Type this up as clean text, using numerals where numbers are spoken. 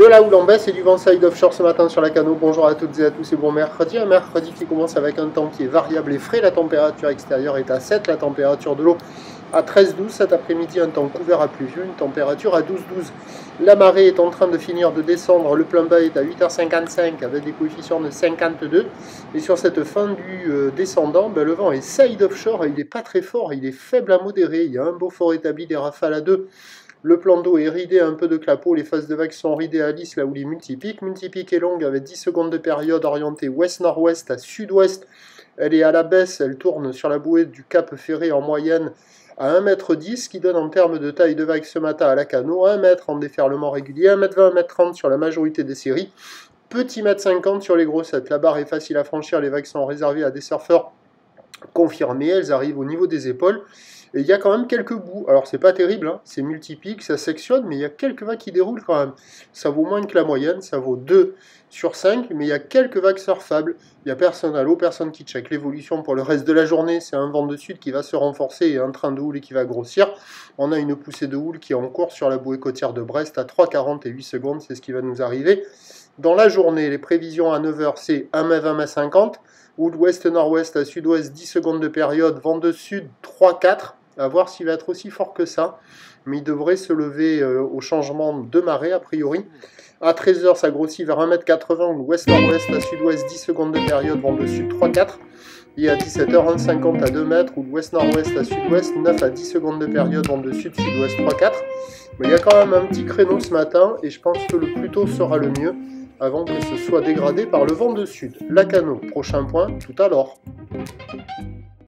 la houle en baisse et du vent side offshore ce matin sur la Cano. Bonjour à toutes et à tous et bon mercredi. Un mercredi qui commence avec un temps qui est variable et frais. La température extérieure est à 7, la température de l'eau à 13-12. Cet après-midi, un temps couvert à pluvieux, une température à 12-12. La marée est en train de finir de descendre. Le plein bas est à 8h55 avec des coefficients de 52. Et sur cette fin du descendant, le vent est side offshore. Il n'est pas très fort, il est faible à modéré. Il y a un beau fort établi des rafales à 2. Le plan d'eau est ridé, un peu de clapot, les phases de vagues sont ridées à lisse là où les multipiques. Multipique est longue avec 10 secondes de période orientée ouest-nord-ouest à sud-ouest. Elle est à la baisse, elle tourne sur la bouée du Cap Ferré en moyenne à 1,10 m, ce qui donne en termes de taille de vague ce matin à la Cano 1 m en déferlement régulier, 1,20 m, 1,30 m sur la majorité des séries, petit 1,50 m sur les grossettes. La barre est facile à franchir, les vagues sont réservées à des surfeurs confirmés, elles arrivent au niveau des épaules. Et il y a quand même quelques bouts. Alors c'est pas terrible, hein, c'est multipique, ça sectionne, mais il y a quelques vagues qui déroulent quand même. Ça vaut moins que la moyenne, ça vaut 2 sur 5, mais il y a quelques vagues surfables. Il n'y a personne à l'eau, personne qui check l'évolution pour le reste de la journée. C'est un vent de sud qui va se renforcer et un train de houle qui va grossir. On a une poussée de houle qui est en cours sur la bouée côtière de Brest à 3,40 et 8 secondes, c'est ce qui va nous arriver. Dans la journée, les prévisions à 9h, c'est 1 m, 20 m 50. Houle ouest-nord-ouest à sud-ouest, 10 secondes de période. Vent de sud, 3,4. À voir s'il va être aussi fort que ça. Mais il devrait se lever au changement de marée, a priori. À 13h, ça grossit vers 1,80 m. Ouest-nord-ouest à sud-ouest, 10 secondes de période. Vent de sud, 3,4. Et à 17h, 1,50 à 2 mètres. Ou ouest-nord-ouest à sud-ouest, 9 à 10 secondes de période. Vent de sud-sud-ouest, 3,4. Mais il y a quand même un petit créneau ce matin. Et je pense que le plus tôt sera le mieux, avant que ce soit dégradé par le vent de sud. La Cano, prochain point, tout à l'heure.